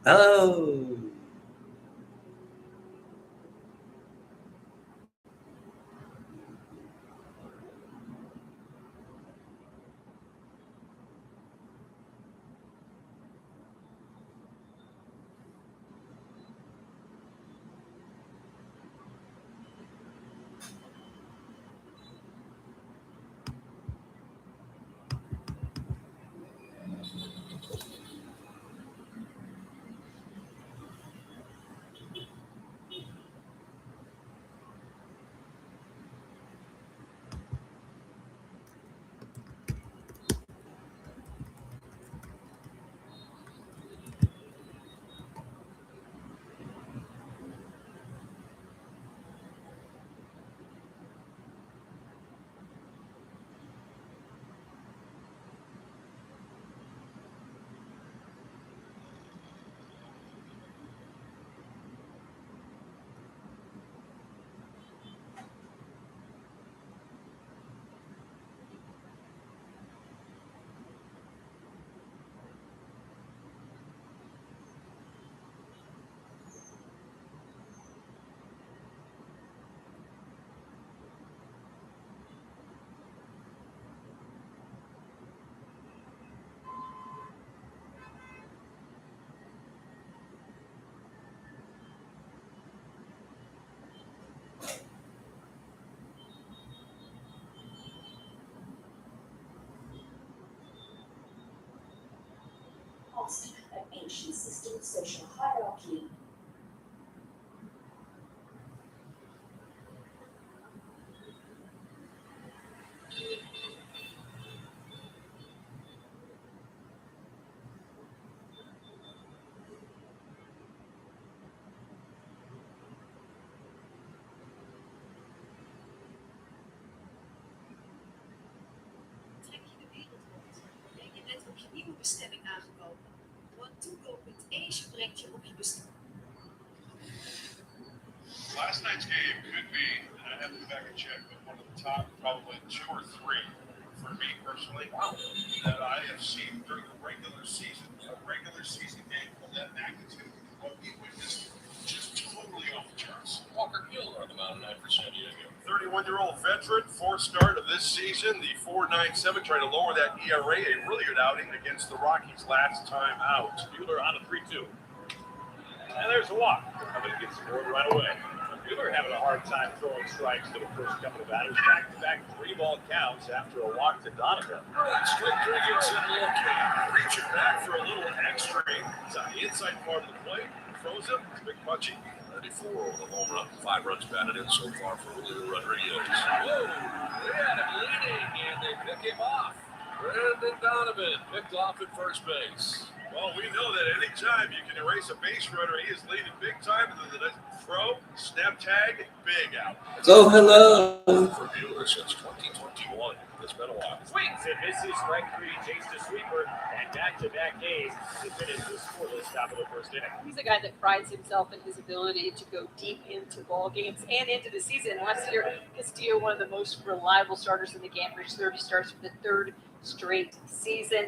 Oh, An ancient system of social hierarchy. Trek je de wereld rond? Ben je net op je nieuwe bestemming aangekomen? OneToGo.e brengt je op je bestemming. Last night's game could be, and I have to go back and check, but one of the top probably two or three for me personally that I have seen during the regular season. A regular season game of that magnitude, what we witnessed, just totally off the charts. Walker Buehler on the mound tonight for San Diego. 31-year-old veteran, fourth start of this season, the 4.97, trying to lower that ERA. A really good outing against the Rockies last time out. Buehler on a 3-2. And there's a walk. Coming to get scored right away. Buehler having a hard time throwing strikes to the first couple of batters. Back-to-back 3-ball counts after a walk to Donovan. Straight three gets in located. Reaching back for a little extra. It's on the inside part of the plate. Throws him. It's big punchy. 34 over the home run. 5 runs batted in so far for Julio Rodriguez. Whoa! They had him leading, and they pick him off. Brandon Donovan picked off at first base. Well, we know that any time you can erase a base runner, he is leading big time. The throw, snap tag, big out. oh, hello. For Buehler since 2021. It's been a while. Swings and misses. Strike three, chased a sweeper, and back-to-back days to finish the scoreless top of the first inning. He's a guy that prides himself in his ability to go deep into ball games and into the season. Last year, Castillo, one of the most reliable starters in the game, reached 30 starts for the third straight season.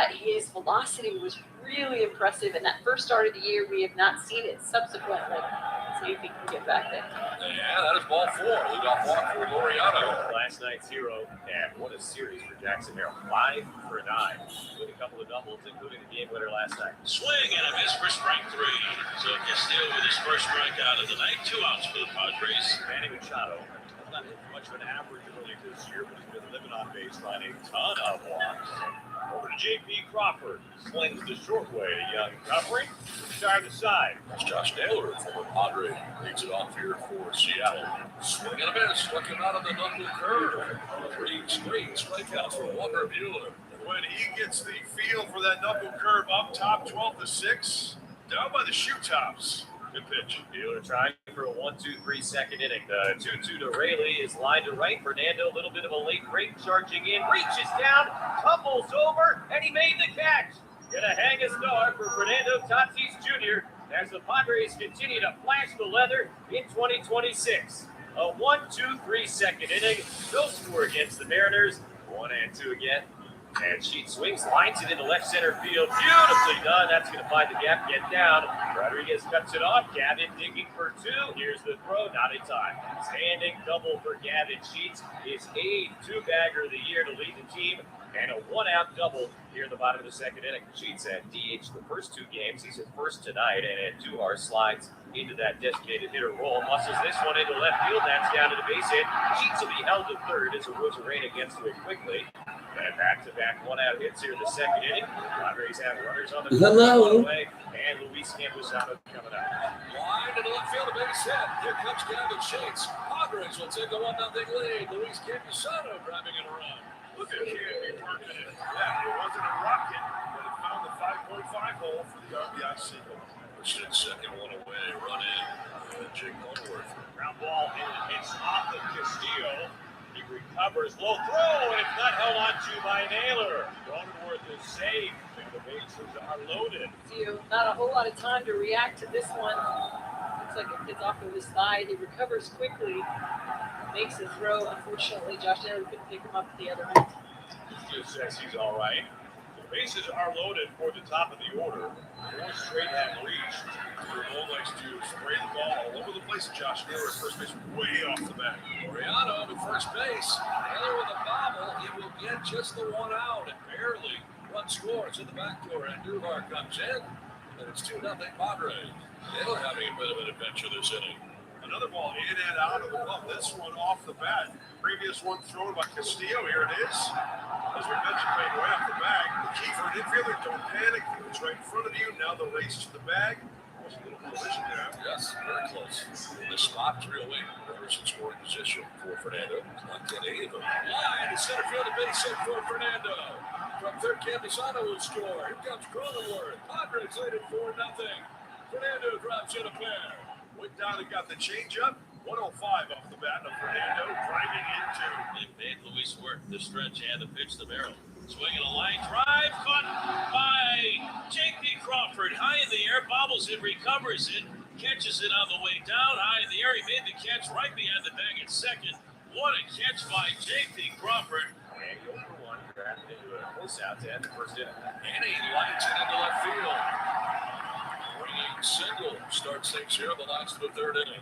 His velocity was really impressive in that first start of the year. We have not seen it subsequently. Let's see if he can get back there. Yeah, that is ball 4. Leadoff walk for Laureano. Last night's hero, and what a series for Jackson Merrill. 5 for 9, with a couple of doubles, including the game winner last night. Swing and a miss for strike 3. So Castillo with his first strikeout of the night. 2 outs for the Padres. Manny Machado, not much of an average earlier this year, but he's been living on baseline. A ton of walks. Over to J.P. Crawford. Slings the short way. Young covering. Side to side. That's Josh Naylor, former Padre. Leads it off here for Seattle. Swing and a miss. Looking out of the knuckle curve. 3 straight strikeouts for Walker Buehler. When he gets the feel for that knuckle curve up top, 12-6, down by the shoe tops. Good pitch. Buehler trying for a 1-2-3 second inning. The 2-2 to Rayleigh is lined to right. Fernando, a little bit of a late break, charging in, reaches down, tumbles over, and he made the catch. Gonna hang a star for Fernando Tatis Jr. as the Padres continue to flash the leather in 2026. A 1-2-3 second inning. No score against the Mariners. 1-2 again. And Sheets swings, lines it into left center field. Beautifully done. That's going to find the gap, get down. Rodriguez cuts it off. Gavin digging for two. Here's the throw, not in time. Standing double for Gavin Sheets. His 8th two-bagger of the year to lead the team. And a one-out double here in the bottom of the second inning. Sheets had DH the first 2 games. He's at first tonight and had 2 hard slides into that designated hitter role. Muscles this one into left field. That's down to the base hit. Sheets will be held to third as Arozarena gets to it quickly. And back-to-back one-out hits here in the second inning. Padres have runners on the Hello. way, and Luis Campusano coming up. Line to the left field, a base hit. Here comes Gavin Sheets. Padres will take a 1-0 lead. Luis Campusano driving in a run. Look at him working it. Yeah, it wasn't a rocket, but it found the 5.5 hole for the RBI single. Pushed second one away, run in. Jake Cronenworth. Ground ball, and it's off of Castillo. He recovers, low throw, and it's not held on to by Naylor. Cronenworth is safe, and the bases are loaded. Not a whole lot of time to react to this one. Looks like it gets off of his thigh. He recovers quickly, makes a throw. Unfortunately, Josh Naylor couldn't pick him up at the other end. He just says he's all right. The bases are loaded for the top of the order. 4 straight have reached. Ramon likes to spray the ball all over the place. Josh Naylor at first base way off the bat. Oriano to first base. Naylor with a bobble. He will get just the 1 out. And barely run scores in the back door. And Duvar comes in. And it's 2-0 Padres. Naylor having a bit of an adventure this inning. Another ball in and out of the glove. This one off the bat. Previous one thrown by Castillo. Here it is. As we mentioned, made way off the bag. The key for an infielder, don't panic. It's right in front of you. Now the race to the bag. Almost a little collision there. Yes, very close. The spot is real weak. Runners in scoring position for Fernando. Not get any of them. Line to center field, a base hit for Fernando. From third, Campusano will score. Here comes Cronenworth. Padres lead it 4-0. Fernando drops in a pair. Went down and got the changeup. 105 off the bat of Fernando, driving into. They made Luis work the stretch and the pitch to barrel. Swinging a line drive, caught by J.P. Crawford. High in the air, bobbles it, recovers it, catches it on the way down. High in the air, he made the catch right behind the bag at second. What a catch by J.P. Crawford. And goal for 1, drafted into a close out to end the first inning. And he lights it into left field. Ringing single starts things here in the last of the third inning.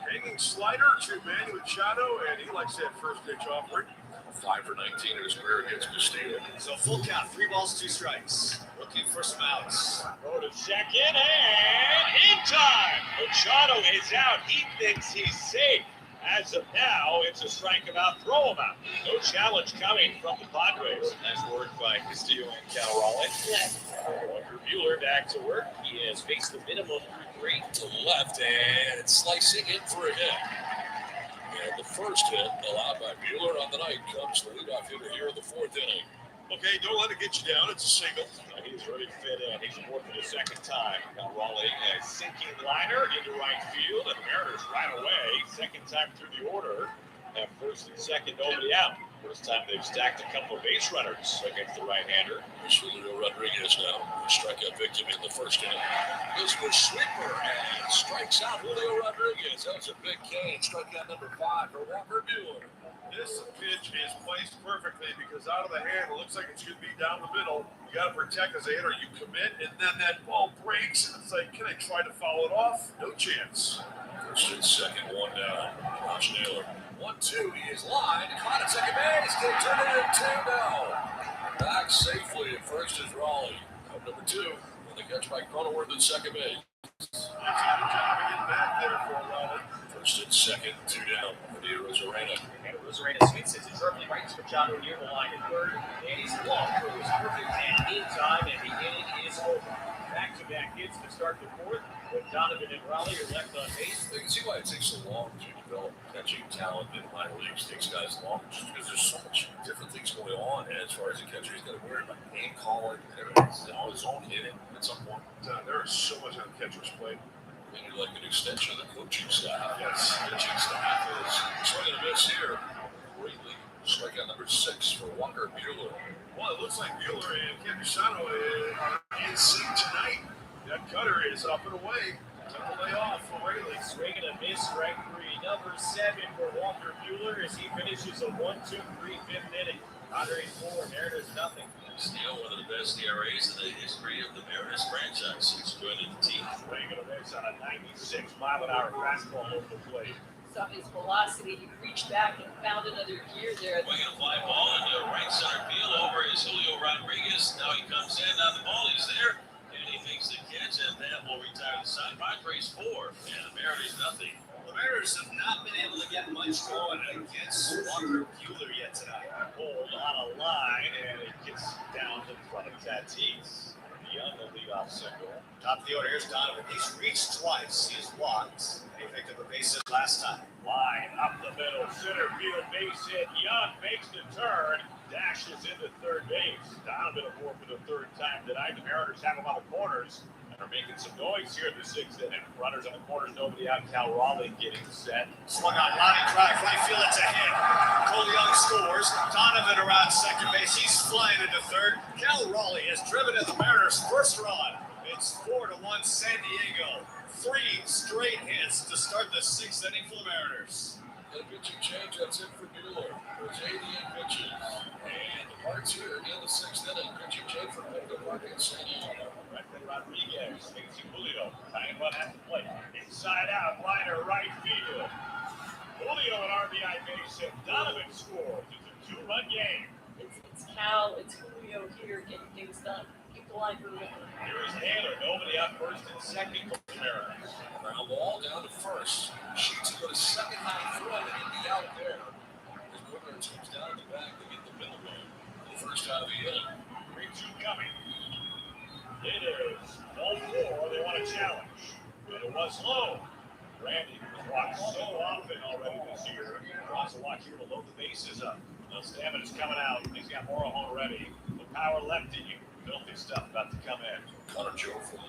Hanging slider to Manny Machado, and he likes that first pitch offering. 5 for 19 in his career against Castillo. So full count, 3 balls, 2 strikes. Looking for some outs. Go to second, and in time. Machado is out. He thinks he's safe. As of now, it's a strikeout, throw him out. No challenge coming from the Padres. Nice work by Castillo and Cal Raleigh. Walker Buehler back to work. He has faced the minimum through 3. To the left, and it's slicing in for a hit. And the first hit allowed by Buehler on the night comes the leadoff hitter here in the 4th inning. Okay, don't let it get you down. It's a single. He's ready to fit in. He's aboard for the second time. Cal Raleigh a sinking liner into right field, and the Mariners right away. Second time through the order. Have first and second, nobody out. First time they've stacked a couple of base runners against the right-hander. Here's Julio Rodriguez now, a strikeout victim in the first inning. This was sweeper and strikes out Julio Rodriguez. That was a big cane. Strikeout number 5 for Walker Buehler. This pitch is placed perfectly because out of the hand, it looks like it should be down the middle. You got to protect as a hitter. You commit, and then that ball breaks, and it's like, can I try to foul it off? No chance. First and second, 1 down. Josh Naylor. 1-2, he is lined. Caught at second base. Still turning it 2 now. Back safely at first is Raleigh. Out number 2. And the catch by Cronenworth at second base. That's a good job of getting back there for Raleigh. First and second, 2 down for the Arozarena. And Arozarena sweeps it sharply right to Machado near the line at third. And he's long for his perfect and in time, and the inning is over. Back-to-back hits to start the 4th. With Donovan and Raleigh are left on base. You can see why it takes so long to develop catching talent in minor leagues. It takes guys long just because there's so much different things going on as far as the catcher. He's got to worry about name calling and everything. On his own hitting at some point. There is so much on catcher's plate. Maybe like an extension of the coaching staff. Yes, pitching staff is swinging a miss here. Greatly. Strikeout number 6 for Walker Buehler. Well, it looks like Buehler and Campusano are in sync tonight. That cutter is up and away. Took the way off for Rayleigh. Swing and a miss, strike three. Number 7 for Walker Buehler as he finishes a 1-2-3 fifth inning. Padres 4, Mariners nothing. Still one of the best ERAs in the history of the Mariners franchise since joining the team. Swing and a miss on a 96-mile-an-hour fastball over the plate. Saw his velocity. He reached back and found another gear there. Swinging a fly ball into right center field over is Julio Rodriguez. Now he comes in on the ball. He's there. And he makes the catch, and that will retire the side. Padres 4, and the Mariners nothing. The Mariners have not been able to get much going against Walker Buehler yet tonight. Hold on a line, and it gets down to the front of Tatis. Young, the leadoff single. Top of the order, here's Donovan. He's reached twice. He's walked. He picked up a base hit last time. Line up the middle, center field base hit. Young makes the turn, dashes into third base. Donovan aboard for the third time tonight. The Mariners have him on the corners and are making some noise here in the sixth inning. Runners on the corners, nobody out. Cal Raleigh getting set. Swung on, line drive, right field, it's a hit. Cole Young scores. Donovan around second base. He's flying into third. Cal Raleigh has driven in the Mariners' first run. It's 4-1 San Diego. 3 straight hits to start the sixth inning for the Mariners. The pitching change, that's it for Buehler. There's 88 pitches. And the Parks here in the sixth inning. Pitching change for Victor Martin San Diego. Directly Rodriguez, facing Julio. Tying one at the plate. Inside out, liner right field. Julio an RBI base hit. Donovan scores. It's a 2-run game. It's Cal. It's Julio here getting things done. Keep the line moving. Here's Taylor. Nobody out first and second for the Mariners. Ground ball down to first. Sheets to go to second, high throw, and he'd be out there. As Woodward comes down the back to get the middle one. The first out of the inning. 3-2 coming. It is 0-4. They want a challenge. And it was low. Randy was walked so often already this year. Wants to watch here to load the bases up. The stamina's coming out. He's got Morejon ready. The power left in you. Filthy stuff about to come in. Connor Joe for the